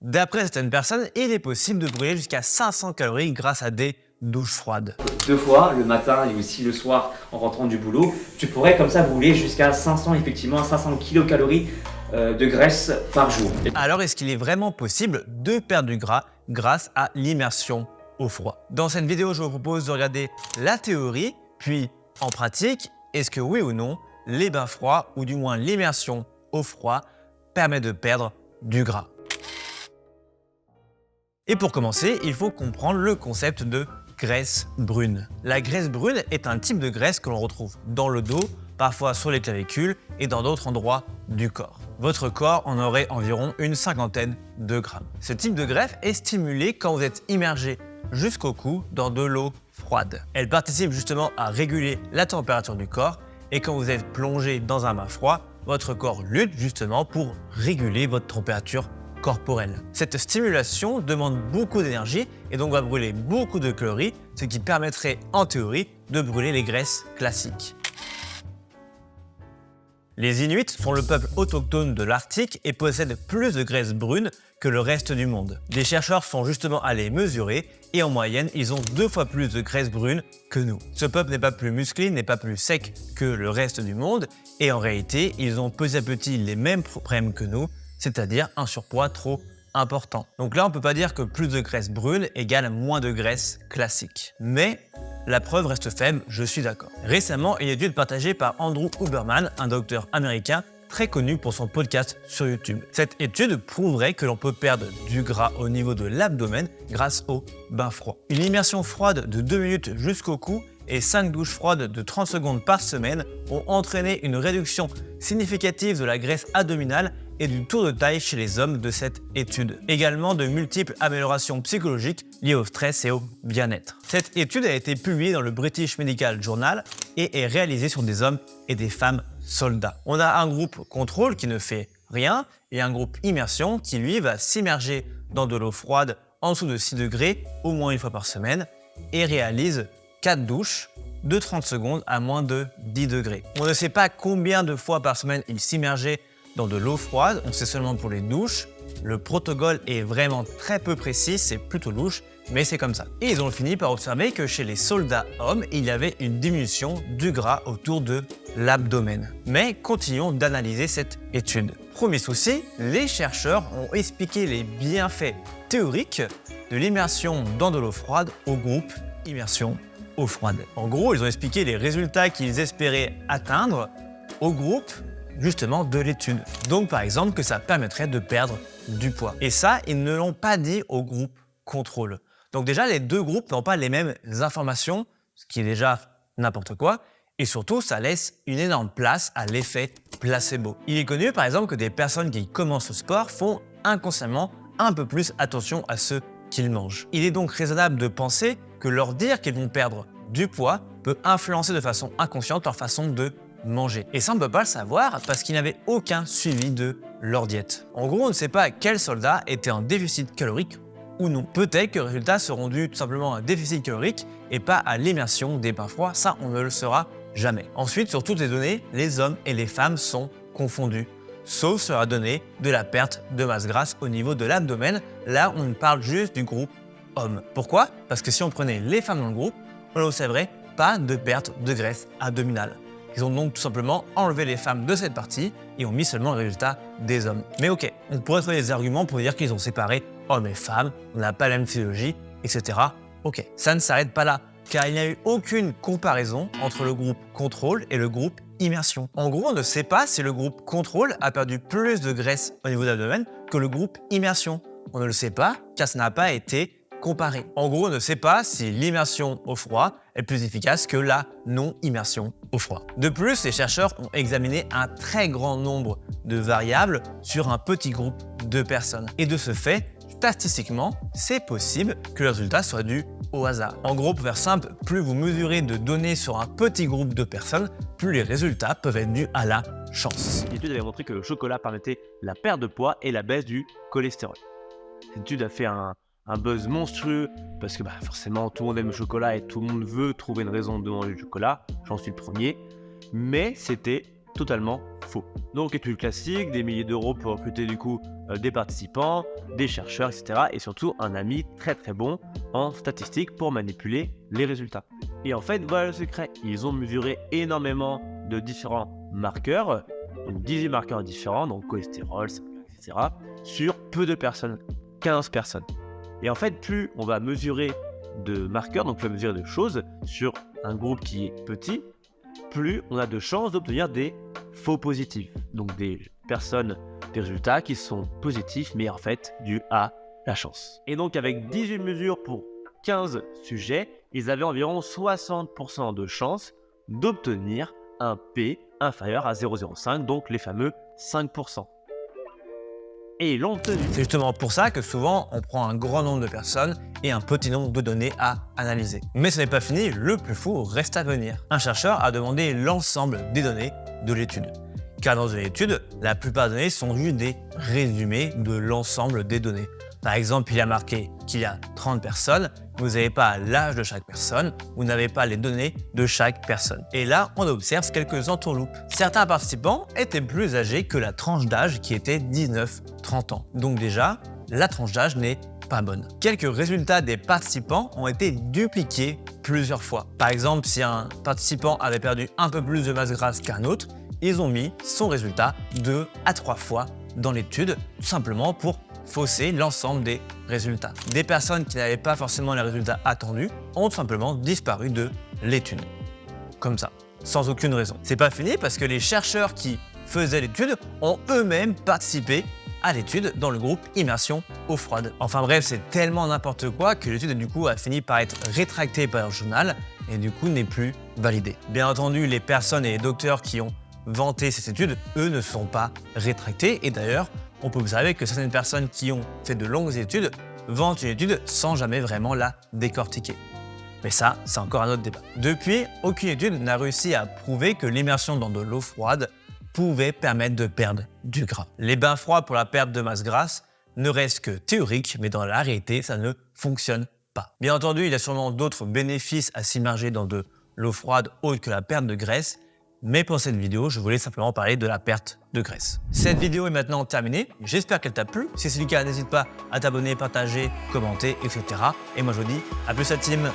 D'après certaines personnes, il est possible de brûler jusqu'à 500 calories grâce à des douches froides. 2 fois, le matin et aussi le soir en rentrant du boulot, tu pourrais comme ça brûler jusqu'à 500 kilocalories de graisse par jour. Alors est-ce qu'il est vraiment possible de perdre du gras grâce à l'immersion au froid? Dans cette vidéo, je vous propose de regarder la théorie, puis en pratique, est-ce que oui ou non, les bains froids, ou du moins l'immersion au froid, permet de perdre du gras. Et pour commencer, il faut comprendre le concept de graisse brune. La graisse brune est un type de graisse que l'on retrouve dans le dos, parfois sur les clavicules et dans d'autres endroits du corps. Votre corps en aurait environ une cinquantaine de grammes. Ce type de graisse est stimulé quand vous êtes immergé jusqu'au cou dans de l'eau froide. Elle participe justement à réguler la température du corps et quand vous êtes plongé dans un bain froid, votre corps lutte justement pour réguler votre température corporelle. Cette stimulation demande beaucoup d'énergie et donc va brûler beaucoup de calories, ce qui permettrait en théorie de brûler les graisses classiques. Les Inuits sont le peuple autochtone de l'Arctique et possèdent plus de graisse brune que le reste du monde. Des chercheurs sont justement allés mesurer et en moyenne, ils ont 2 fois plus de graisse brune que nous. Ce peuple n'est pas plus musclé, n'est pas plus sec que le reste du monde et en réalité, ils ont petit à petit les mêmes problèmes que nous, c'est-à-dire un surpoids trop important. Donc là, on ne peut pas dire que plus de graisse brune égale moins de graisse classique. Mais la preuve reste faible, je suis d'accord. Récemment, il y a une étude partagée par Andrew Huberman, un docteur américain très connu pour son podcast sur YouTube. Cette étude prouverait que l'on peut perdre du gras au niveau de l'abdomen grâce au bain froid. Une immersion froide de 2 minutes jusqu'au cou et 5 douches froides de 30 secondes par semaine ont entraîné une réduction significative de la graisse abdominale et du tour de taille chez les hommes de cette étude. Également de multiples améliorations psychologiques liées au stress et au bien-être. Cette étude a été publiée dans le British Medical Journal et est réalisée sur des hommes et des femmes soldats. On a un groupe contrôle qui ne fait rien et un groupe immersion qui lui va s'immerger dans de l'eau froide en dessous de 6 degrés au moins une fois par semaine et réalise 4 douches de 30 secondes à moins de 10 degrés. On ne sait pas combien de fois par semaine il s'immergeait dans de l'eau froide, on sait seulement pour les douches. Le protocole est vraiment très peu précis, c'est plutôt louche, mais c'est comme ça. Et ils ont fini par observer que chez les soldats hommes, il y avait une diminution du gras autour de l'abdomen. Mais continuons d'analyser cette étude. Premier souci, les chercheurs ont expliqué les bienfaits théoriques de l'immersion dans de l'eau froide au groupe immersion eau froide. En gros, ils ont expliqué les résultats qu'ils espéraient atteindre au groupe justement de l'étude. Donc par exemple que ça permettrait de perdre du poids. Et ça, ils ne l'ont pas dit au groupe contrôle. Donc déjà, les deux groupes n'ont pas les mêmes informations, ce qui est déjà n'importe quoi. Et surtout, ça laisse une énorme place à l'effet placebo. Il est connu par exemple que des personnes qui commencent le sport font inconsciemment un peu plus attention à ce qu'ils mangent. Il est donc raisonnable de penser que leur dire qu'ils vont perdre du poids peut influencer de façon inconsciente leur façon de manger. Et ça, on ne peut pas le savoir parce qu'ils n'avaient aucun suivi de leur diète. En gros, on ne sait pas quels soldats étaient en déficit calorique ou non. Peut-être que les résultats seront dus tout simplement à un déficit calorique et pas à l'immersion des bains froids. Ça, on ne le saura jamais. Ensuite, sur toutes les données, les hommes et les femmes sont confondus. Sauf sur la donnée de la perte de masse grasse au niveau de l'abdomen. Là, on parle juste du groupe homme. Pourquoi? Parce que si on prenait les femmes dans le groupe, on n'observerait pas de perte de graisse abdominale. Ils ont donc tout simplement enlevé les femmes de cette partie et ont mis seulement le résultat des hommes. Mais ok, on pourrait trouver des arguments pour dire qu'ils ont séparé hommes et femmes, on n'a pas la même physiologie, etc. Ok, ça ne s'arrête pas là, car il n'y a eu aucune comparaison entre le groupe contrôle et le groupe immersion. En gros, on ne sait pas si le groupe contrôle a perdu plus de graisse au niveau de l'abdomen que le groupe immersion. On ne le sait pas, car ça n'a pas été comparé. En gros, on ne sait pas si l'immersion au froid est plus efficace que la non-immersion au froid. De plus, les chercheurs ont examiné un très grand nombre de variables sur un petit groupe de personnes. Et de ce fait, statistiquement, c'est possible que le résultat soit dû au hasard. En gros, pour faire simple, plus vous mesurez de données sur un petit groupe de personnes, plus les résultats peuvent être dus à la chance. L'étude avait montré que le chocolat permettait la perte de poids et la baisse du cholestérol. Cette étude a fait un buzz monstrueux parce que forcément tout le monde aime le chocolat et tout le monde veut trouver une raison de manger du chocolat, j'en suis le premier, mais c'était totalement faux. Donc étude classique, des milliers d'euros pour recruter du coup des participants, des chercheurs, etc. Et surtout un ami très très bon en statistique pour manipuler les résultats. Et en fait, voilà le secret. Ils ont mesuré énormément de différents marqueurs, donc 18 marqueurs différents, donc cholestérol, etc., sur peu de personnes, 15 personnes. Et en fait, plus on va mesurer de marqueurs, donc plus on va mesurer de choses sur un groupe qui est petit, plus on a de chances d'obtenir des faux positifs. Donc des personnes, des résultats qui sont positifs, mais en fait dus à la chance. Et donc avec 18 mesures pour 15 sujets, ils avaient environ 60% de chances d'obtenir un P inférieur à 0,05, donc les fameux 5%. Et ils l'ont obtenu. C'est justement pour ça que souvent on prend un grand nombre de personnes et un petit nombre de données à analyser. Mais ce n'est pas fini, le plus fou reste à venir. Un chercheur a demandé l'ensemble des données de l'étude. Car dans une étude, la plupart des données sont juste des résumés de l'ensemble des données. Par exemple, il a marqué qu'il y a 30 personnes, vous n'avez pas l'âge de chaque personne, vous n'avez pas les données de chaque personne. Et là, on observe quelques entourloupes. Certains participants étaient plus âgés que la tranche d'âge qui était 19-30 ans. Donc déjà, la tranche d'âge n'est pas bonne. Quelques résultats des participants ont été dupliqués plusieurs fois. Par exemple, si un participant avait perdu un peu plus de masse grasse qu'un autre, ils ont mis son résultat 2 à 3 fois dans l'étude, tout simplement pour fausser l'ensemble des résultats. Des personnes qui n'avaient pas forcément les résultats attendus ont tout simplement disparu de l'étude. Comme ça, sans aucune raison. C'est pas fini parce que les chercheurs qui faisaient l'étude ont eux-mêmes participé à l'étude dans le groupe immersion eau froide. Enfin bref, c'est tellement n'importe quoi que l'étude du coup a fini par être rétractée par le journal et du coup n'est plus validée. Bien entendu, les personnes et les docteurs qui ont vanté cette étude, eux ne sont pas rétractés et d'ailleurs, on peut observer que certaines personnes qui ont fait de longues études vantent une étude sans jamais vraiment la décortiquer. Mais ça, c'est encore un autre débat. Depuis, aucune étude n'a réussi à prouver que l'immersion dans de l'eau froide pouvait permettre de perdre du gras. Les bains froids pour la perte de masse grasse ne restent que théoriques, mais dans la réalité, ça ne fonctionne pas. Bien entendu, il y a sûrement d'autres bénéfices à s'immerger dans de l'eau froide autre que la perte de graisse, mais pour cette vidéo, je voulais simplement parler de la perte de graisse. Cette vidéo est maintenant terminée, j'espère qu'elle t'a plu. Si c'est le cas, n'hésite pas à t'abonner, partager, commenter, etc. Et moi je vous dis à plus la team.